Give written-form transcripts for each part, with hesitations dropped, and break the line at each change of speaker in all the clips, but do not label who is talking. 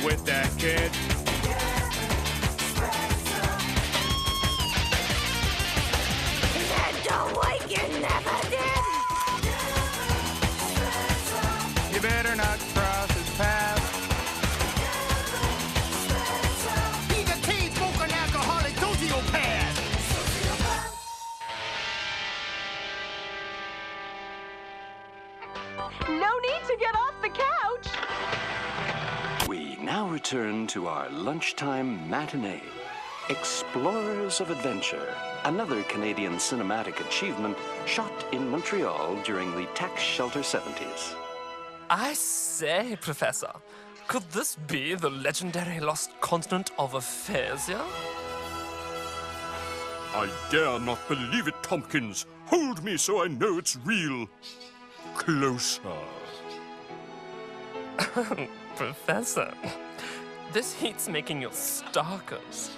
with that, kid.
And don't like you never did.
You better not cross his path. He's a chain-smoking alcoholic sociopath.
No need to get off the couch.
We now return to our lunchtime matinee. Explorers of Adventure, another Canadian cinematic achievement shot in Montreal during the tax shelter 70s.
I say, Professor, could this be the legendary lost continent of Aphasia?
I dare not believe it, Tompkins. Hold me so I know it's real. Closer.
Professor, this heat's making you starkers.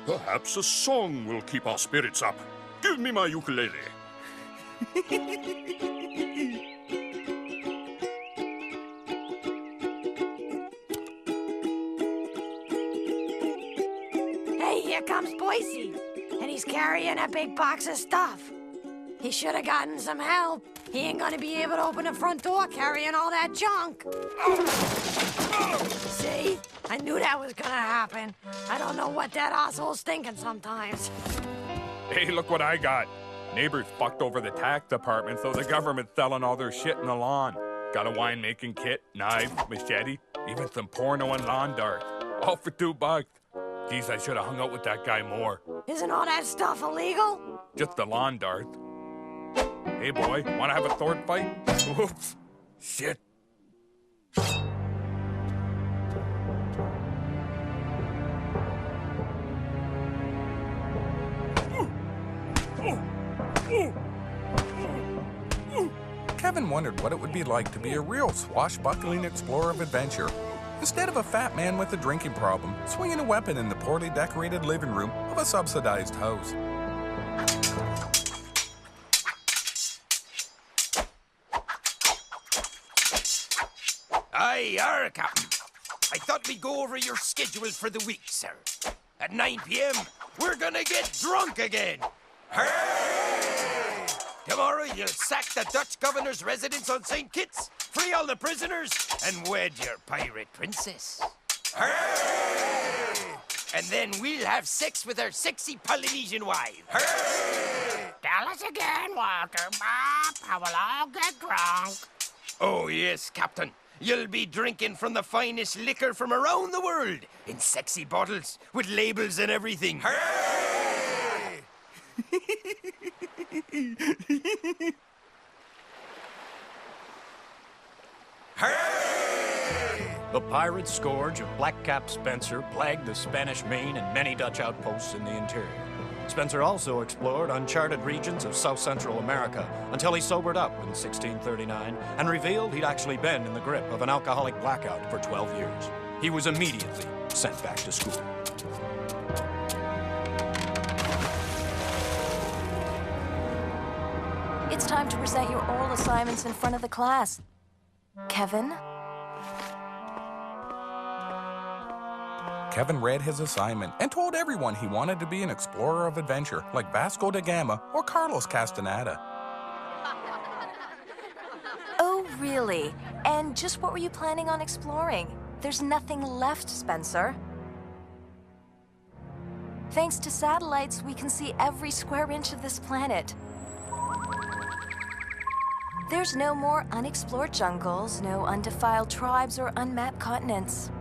Perhaps a song will keep our spirits up. Give me my ukulele.
Hey, here comes Boise. And he's carrying a big box of stuff. He should have gotten some help. He ain't gonna be able to open the front door carrying all that junk. See? I knew that was gonna happen. I don't know what that asshole's thinking sometimes.
Hey, look what I got. Neighbors fucked over the tax department, so the government's selling all their shit in the lawn. Got a wine-making kit, knife, machete, even some porno and lawn darts. All for $2. Geez, I should have hung out with that guy more.
Isn't all that stuff illegal?
Just the lawn darts. Hey, boy, wanna have a sword fight? Oops. Shit.
Kevin wondered what it would be like to be a real swashbuckling explorer of adventure, instead of a fat man with a drinking problem swinging a weapon in the poorly decorated living room of a subsidized house.
Aye, arr, Captain. I thought we'd go over your schedule for the week, sir. At 9 p.m., we're gonna get drunk again. Hooray! Tomorrow, you'll sack the Dutch governor's residence on St. Kitts, free all the prisoners, and wed your pirate princess. Hooray! And then we'll have sex with our sexy Polynesian wife. Hooray!
Tell us again, Walter Bob, how we'll all get drunk.
Oh, yes, Captain. You'll be drinking from the finest liquor from around the world in sexy bottles with labels and everything. Hooray! Hooray!
The pirate scourge of Black-Cap Spencer plagued the Spanish Main and many Dutch outposts in the interior. Spencer also explored uncharted regions of South Central America until he sobered up in 1639 and revealed he'd actually been in the grip of an alcoholic blackout for 12 years. He was immediately sent back to school.
It's time to present your oral assignments in front of the class. Kevin?
Kevin read his assignment and told everyone he wanted to be an explorer of adventure like Vasco da Gama or Carlos Castaneda.
Oh, really? And just what were you planning on exploring? There's nothing left, Spencer. Thanks to satellites, we can see every square inch of this planet. There's no more unexplored jungles, no undefiled tribes or unmapped continents.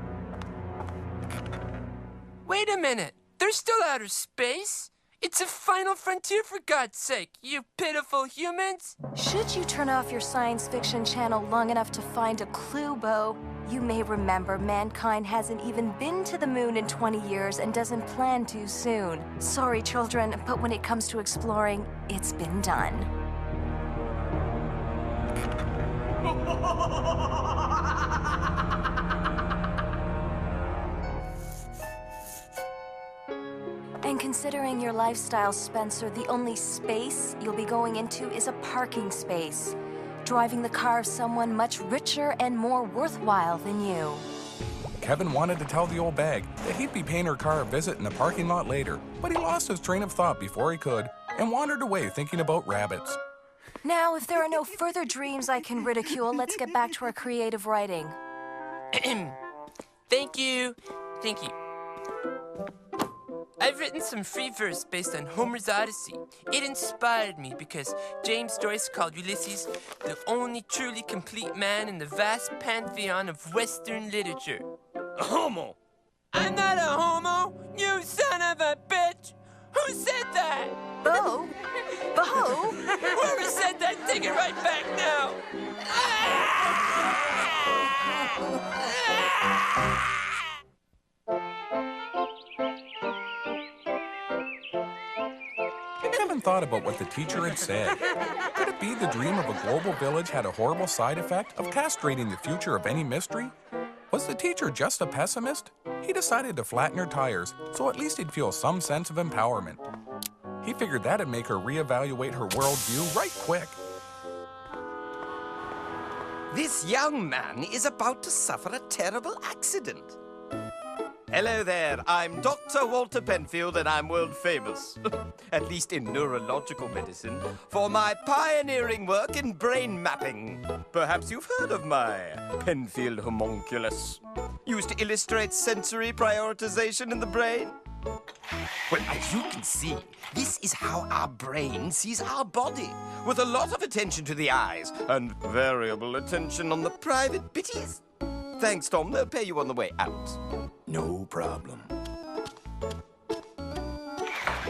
Wait a minute. There's still outer space? It's a final frontier, for God's sake, you pitiful humans.
Should you turn off your science fiction channel long enough to find a clue, Bo, you may remember mankind hasn't even been to the moon in 20 years and doesn't plan to soon. Sorry, children, but when it comes to exploring, it's been done. And considering your lifestyle, Spencer, the only space you'll be going into is a parking space, driving the car of someone much richer and more worthwhile than you.
Kevin wanted to tell the old bag that he'd be paying her car a visit in the parking lot later, but he lost his train of thought before he could and wandered away thinking about rabbits.
Now, if there are no further dreams I can ridicule, let's get back to our creative writing.
Thank you. Thank you. I've written some free verse based on Homer's Odyssey. It inspired me because James Joyce called Ulysses the only truly complete man in the vast pantheon of Western literature.
A homo!
I'm not a homo, you son of a bitch! Who said that?
Bo? Bo?
Whoever said that, take it right back now!
Kevin thought about what the teacher had said. Could it be the dream of a global village had a horrible side effect of castrating the future of any mystery? Was the teacher just a pessimist? He decided to flatten her tires, so at least he'd feel some sense of empowerment. He figured that'd make her reevaluate her worldview right quick.
This young man is about to suffer a terrible accident. Hello there, I'm Dr. Walter Penfield and I'm world famous, at least in neurological medicine, for my pioneering work in brain mapping. Perhaps you've heard of my Penfield Homunculus. Used to illustrate sensory prioritization in the brain. Well, as you can see, this is how our brain sees our body, with a lot of attention to the eyes and variable attention on the private bitties. Thanks, Tom. They'll pay you on the way out. No problem.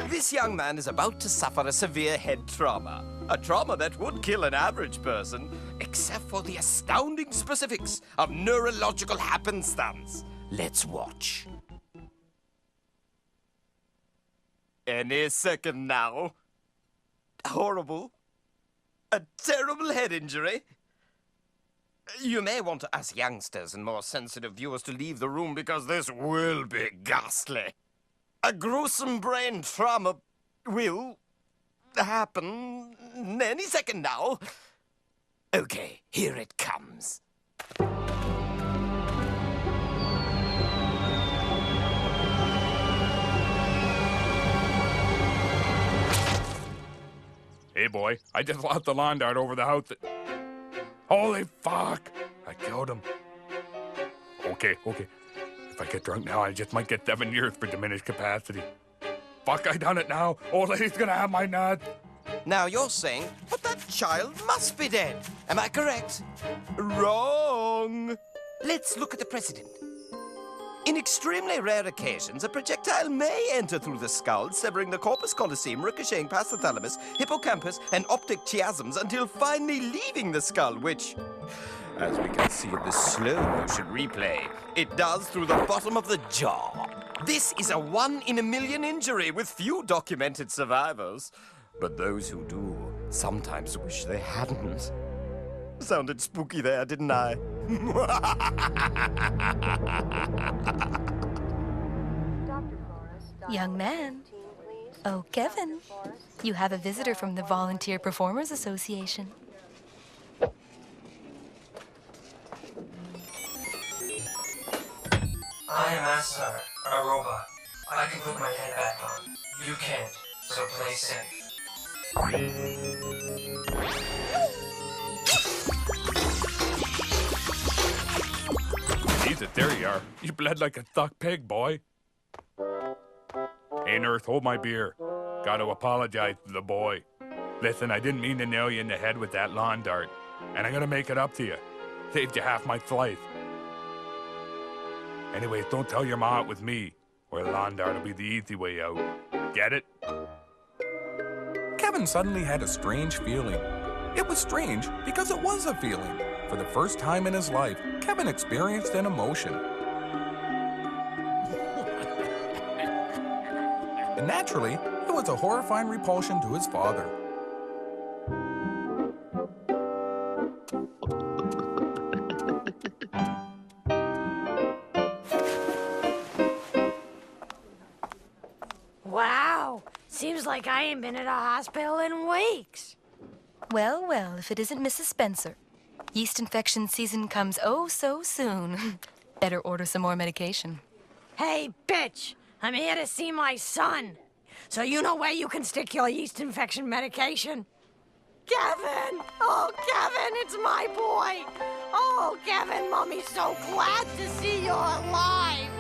This young man is about to suffer a severe head trauma. A trauma that would kill an average person, except for the astounding specifics of neurological happenstance. Let's watch. Any second now. Horrible. A terrible head injury. You may want to ask youngsters and more sensitive viewers to leave the room because this will be ghastly. A gruesome brain trauma will happen any second now. Okay, here it comes.
Hey, boy, I just lost the lawn dart over the house. Holy fuck! I killed him. Okay. If I get drunk now, I just might get 7 years for diminished capacity. Fuck, I done it now. Old lady's gonna have my nut.
Now you're saying, but that child must be dead. Am I correct? Wrong. Let's look at the precedent. In extremely rare occasions, a projectile may enter through the skull, severing the corpus callosum, ricocheting past the thalamus, hippocampus, and optic chiasms until finally leaving the skull, which, as we can see in the slow-motion replay, it does through the bottom of the jaw. This is a 1 in a million injury with few documented survivors. But those who do sometimes wish they hadn't. Sounded spooky there, didn't I?
Young man. Oh, Kevin. You have a visitor from the Volunteer Performers Association.
I am Astar, a robot. I can put my head back on. You can't, so play safe.
Jesus, there you are. You bled like a stuck pig, boy. Hey, nurse, hold my beer. Gotta apologize to the boy. Listen, I didn't mean to nail you in the head with that lawn dart. And I'm gonna make it up to you. Saved you half my slice. Anyways, don't tell your ma it was me, or a lawn dart will be the easy way out. Get it?
Kevin suddenly had a strange feeling. It was strange because it was a feeling. For the first time in his life, Kevin experienced an emotion. And naturally, it was a horrifying repulsion to his father.
Wow, seems like I ain't been at a hospital in weeks.
Well, well, if it isn't Mrs. Spencer. Yeast infection season comes oh so soon. Better order some more medication.
Hey, bitch, I'm here to see my son. So you know where you can stick your yeast infection medication? Kevin! Oh, Kevin, it's my boy! Oh, Kevin, Mommy's so glad to see you're alive!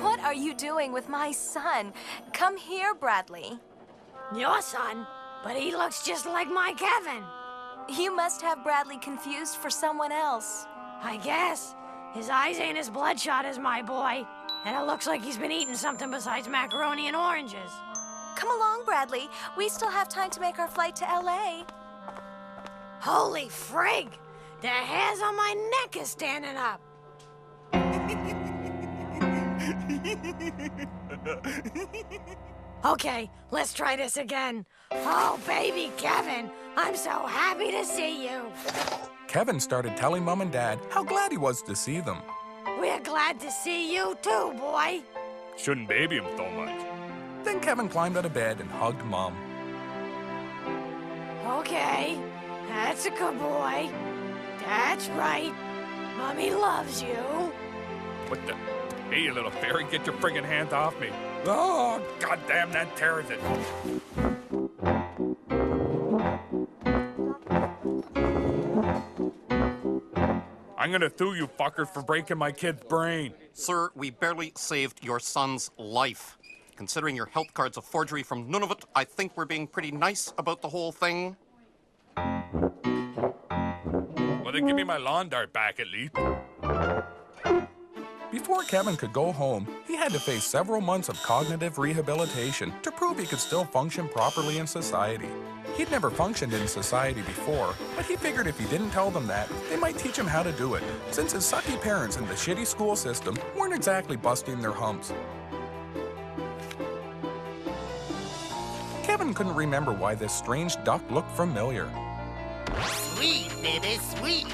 What are you doing with my son? Come here, Bradley.
Your son? But he looks just like my Kevin.
You must have Bradley confused for someone else.
I guess. His eyes ain't as bloodshot as my boy. And it looks like he's been eating something besides macaroni and oranges.
Come along, Bradley. We still have time to make our flight to L.A.
Holy frig! The hairs on my neck is standing up. Okay, let's try this again. Oh, baby Kevin, I'm so happy to see you.
Kevin started telling Mom and Dad how glad he was to see them.
We're glad to see you too, boy.
Shouldn't baby him so much.
Then Kevin climbed out of bed and hugged Mom.
Okay, that's a good boy. That's right. Mommy loves you.
What the? Hey, you little fairy, get your friggin' hands off me. Oh, goddamn, that tears it. I'm gonna sue you fuckers for breaking my kid's brain.
Sir, we barely saved your son's life. Considering your health card's a forgery from Nunavut, I think we're being pretty nice about the whole thing.
Well, then give me my lawn dart back at least.
Before Kevin could go home, he had to face several months of cognitive rehabilitation to prove he could still function properly in society. He'd never functioned in society before, but he figured if he didn't tell them that, they might teach him how to do it, since his sucky parents and the shitty school system weren't exactly busting their humps. Kevin couldn't remember why this strange duck looked familiar.
Sweet, baby, sweet.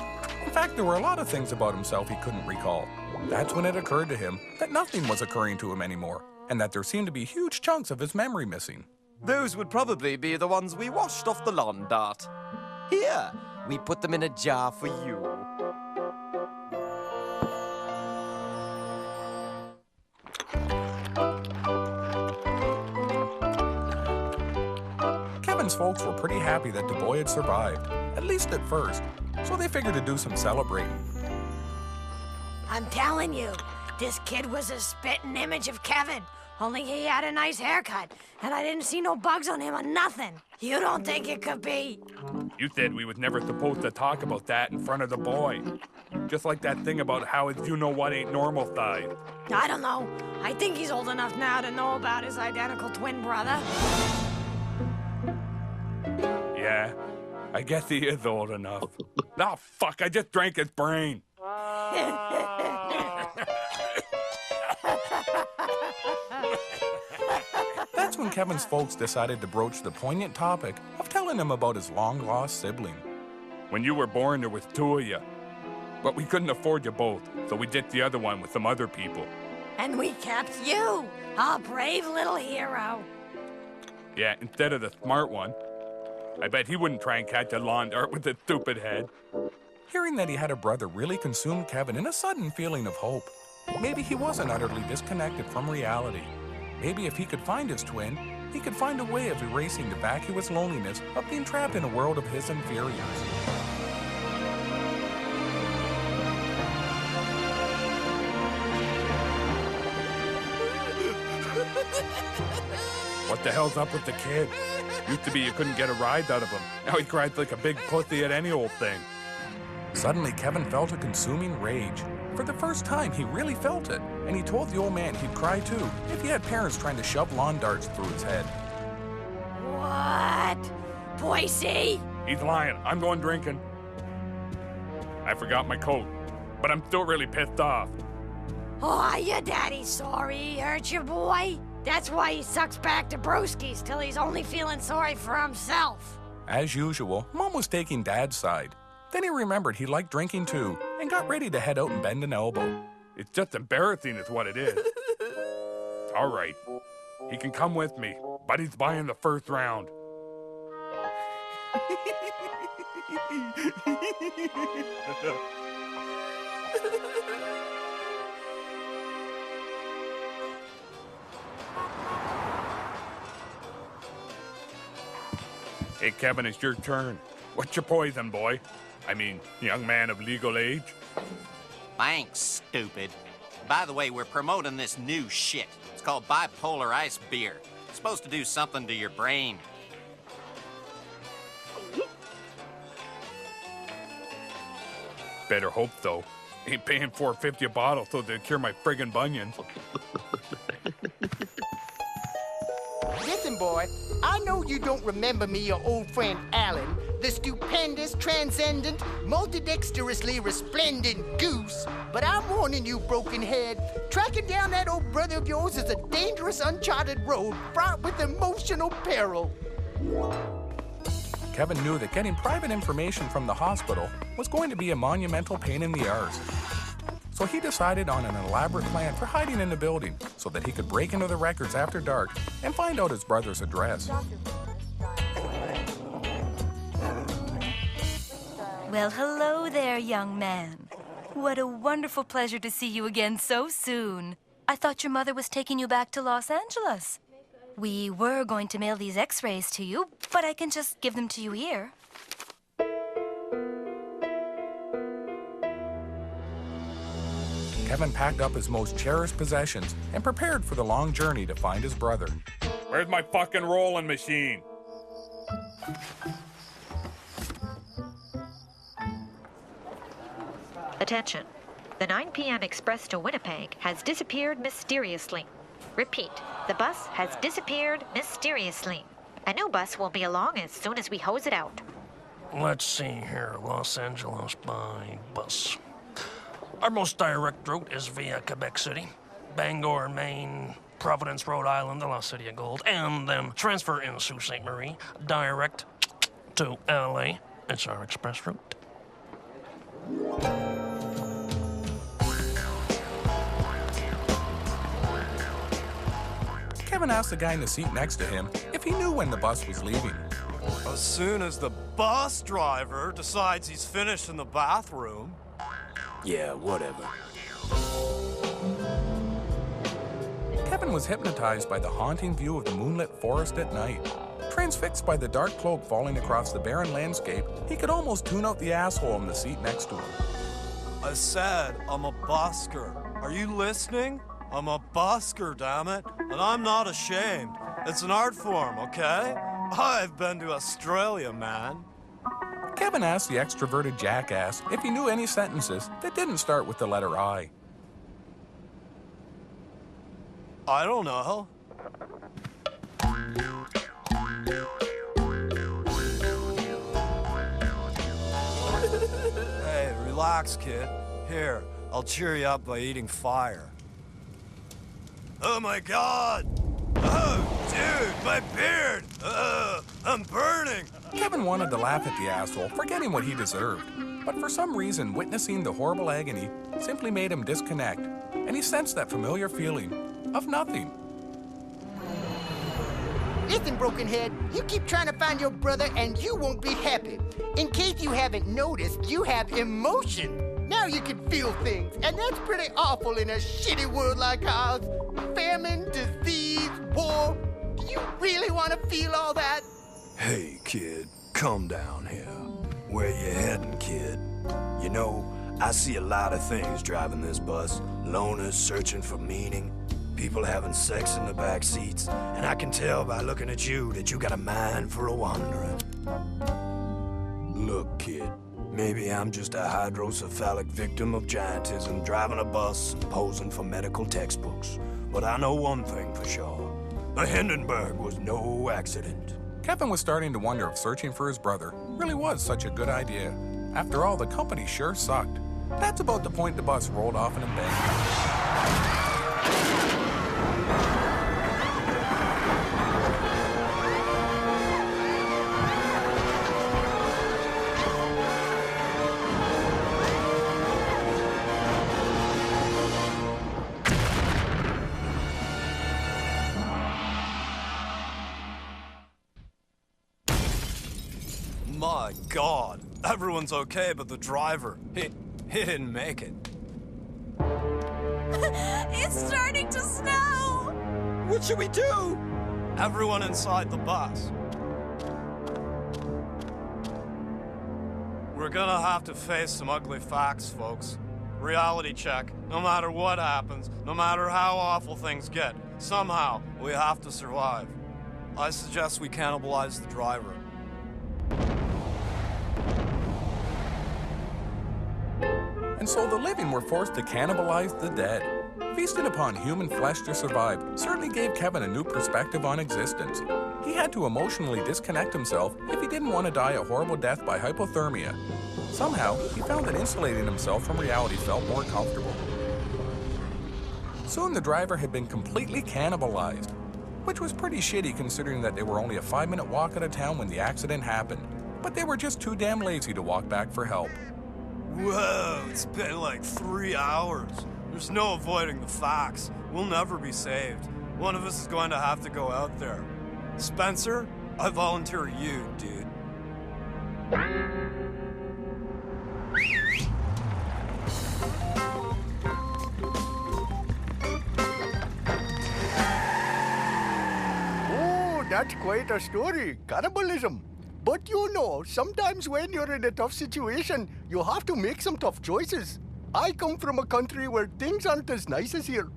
In fact, there were a lot of things about himself he couldn't recall. That's when it occurred to him that nothing was occurring to him anymore, and that there seemed to be huge chunks of his memory missing.
Those would probably be the ones we washed off the lawn dart. Here, we put them in a jar for you.
Kevin's folks were pretty happy that the boy had survived, at least at first, so they figured to do some celebrating.
I'm telling you, this kid was a spitting image of Kevin. Only he had a nice haircut, and I didn't see no bugs on him or nothing. You don't think it could be?
You said we was never supposed to talk about that in front of the boy. Just like that thing about how his you-know-what ain't normal side.
I don't know. I think he's old enough now to know about his identical twin brother.
Yeah, I guess he is old enough. Oh, fuck, I just drank his brain.
That's when Kevin's folks decided to broach the poignant topic of telling him about his long-lost sibling.
When you were born, there was two of you. But we couldn't afford you both, so we did the other one with some other people.
And we kept you, a brave little hero.
Yeah, instead of the smart one. I bet he wouldn't try and catch a lawn dart with his stupid head.
Hearing that he had a brother really consumed Kevin in a sudden feeling of hope. Maybe he wasn't utterly disconnected from reality. Maybe if he could find his twin, he could find a way of erasing the vacuous loneliness of being trapped in a world of his inferiors.
What the hell's up with the kid? Used to be you couldn't get a ride out of him. Now he cries like a big pussy at any old thing.
Suddenly, Kevin felt a consuming rage. For the first time, he really felt it, and he told the old man he'd cry too if he had parents trying to shove lawn darts through his head.
What? Boise?
He's lying. I'm going drinking. I forgot my coat, but I'm still really pissed off.
Oh, your daddy's sorry he hurt you, boy. That's why he sucks back to brewskis till he's only feeling sorry for himself.
As usual, Mom was taking Dad's side. Then he remembered he liked drinking too, and got ready to head out and bend an elbow.
It's just embarrassing is what it is. All right. He can come with me, but he's buying the first round. Hey, Kevin, it's your turn. What's your poison, boy? I mean, young man of legal age?
Thanks, stupid. By the way, we're promoting this new shit. It's called bipolar ice beer. It's supposed to do something to your brain.
Better hope, though. Ain't paying $4.50 a bottle so they'll cure my friggin' bunions.
Listen, boy, I know you don't remember me, your old friend Alan, the stupendous, transcendent, multidexterously resplendent goose, but I'm warning you, broken head, tracking down that old brother of yours is a dangerous, uncharted road fraught with emotional peril.
Kevin knew that getting private information from the hospital was going to be a monumental pain in the arse. So he decided on an elaborate plan for hiding in the building so that he could break into the records after dark and find out his brother's address.
Well, hello there, young man. What a wonderful pleasure to see you again so soon. I thought your mother was taking you back to Los Angeles. We were going to mail these x-rays to you, but I can just give them to you here.
Kevin packed up his most cherished possessions and prepared for the long journey to find his brother.
Where's my fucking rolling machine?
Attention. The 9 p.m. express to Winnipeg has disappeared mysteriously. Repeat, the bus has disappeared mysteriously. A new bus will be along as soon as we hose it out.
Let's see here, Los Angeles by bus. Our most direct route is via Quebec City, Bangor, Maine, Providence, Rhode Island, the lost city of gold, and then transfer in Sault Ste. Marie, direct to LA. It's our express route.
Kevin asked the guy in the seat next to him if he knew when the bus was leaving.
As soon as the bus driver decides he's finished in the bathroom.
Yeah, whatever.
Kevin was hypnotized by the haunting view of the moonlit forest at night. Transfixed by the dark cloak falling across the barren landscape, he could almost tune out the asshole in the seat next to him.
I said I'm a busker. Are you listening? I'm a busker, damn it. And I'm not ashamed. It's an art form, okay? I've been to Australia, man.
Kevin asked the extroverted jackass if he knew any sentences that didn't start with the letter I.
I don't know. Hey, relax, kid. Here, I'll cheer you up by eating fire. Oh my God! Oh, dude, my beard! I'm burning!
Kevin wanted to laugh at the asshole, forgetting what he deserved. But for some reason, witnessing the horrible agony simply made him disconnect, and he sensed that familiar feeling of nothing.
Listen, Brokenhead, you keep trying to find your brother and you won't be happy. In case you haven't noticed, you have emotion. Now you can feel things, and that's pretty awful in a shitty world like ours. Famine, disease, war. Do you really want to feel all that?
Hey, kid, calm down here. Where you heading, kid? You know, I see a lot of things driving this bus. Loners searching for meaning, people having sex in the back seats, and I can tell by looking at you that you got a mind for a wanderer. Look, kid, maybe I'm just a hydrocephalic victim of giantism driving a bus and posing for medical textbooks. But I know one thing for sure. The Hindenburg was no accident.
Kevin was starting to wonder if searching for his brother really was such a good idea. After all, the company sure sucked. That's about the point the bus rolled off an embankment.
My God, everyone's okay but the driver. He didn't make it.
It's starting to snow!
What should we do?
Everyone inside the bus. We're gonna have to face some ugly facts, folks. Reality check. No matter what happens, no matter how awful things get, somehow we have to survive. I suggest we cannibalize the driver.
And so the living were forced to cannibalize the dead. Feasting upon human flesh to survive certainly gave Kevin a new perspective on existence. He had to emotionally disconnect himself if he didn't want to die a horrible death by hypothermia. Somehow, he found that insulating himself from reality felt more comfortable. Soon the driver had been completely cannibalized, which was pretty shitty considering that they were only a 5-minute walk out of town when the accident happened. But they were just too damn lazy to walk back for help.
Whoa, it's been like 3 hours. There's no avoiding the facts. We'll never be saved. One of us is going to have to go out there. Spencer, I volunteer you, dude.
Oh, that's quite a story. Cannibalism. But you know, sometimes when you're in a tough situation, you have to make some tough choices. I come from a country where things aren't as nice as here.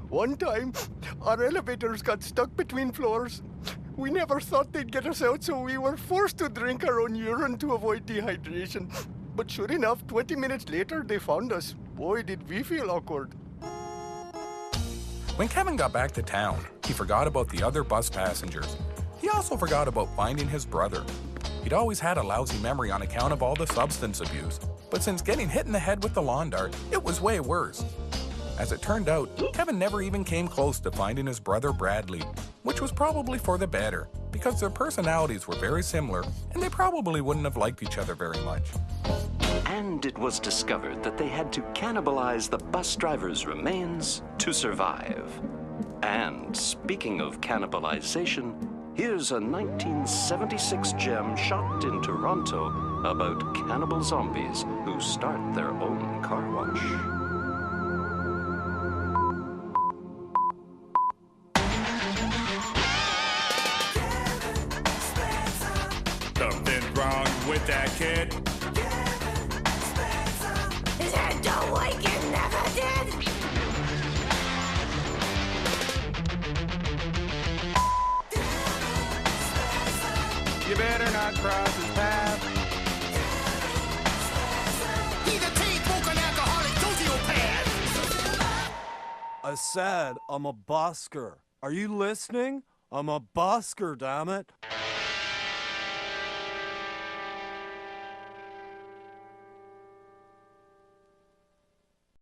One time, our elevators got stuck between floors. We never thought they'd get us out, so we were forced to drink our own urine to avoid dehydration. But sure enough, 20 minutes later, they found us. Boy, did we feel awkward.
When Kevin got back to town, he forgot about the other bus passengers. He also forgot about finding his brother. He'd always had a lousy memory on account of all the substance abuse, but since getting hit in the head with the lawn dart, it was way worse. As it turned out, Kevin never even came close to finding his brother Bradley, which was probably for the better, because their personalities were very similar, and they probably wouldn't have liked each other very much.
And it was discovered that they had to cannibalize the bus driver's remains to survive. And speaking of cannibalization, here's a 1976 gem shot in Toronto about cannibal zombies who start their own car wash.
Something's wrong with that kid.
His head don't like it never did.
You better not cross his path.
He's a teen-smoking alcoholic sociopath.
I said I'm a busker. Are you listening? I'm a busker, damn it.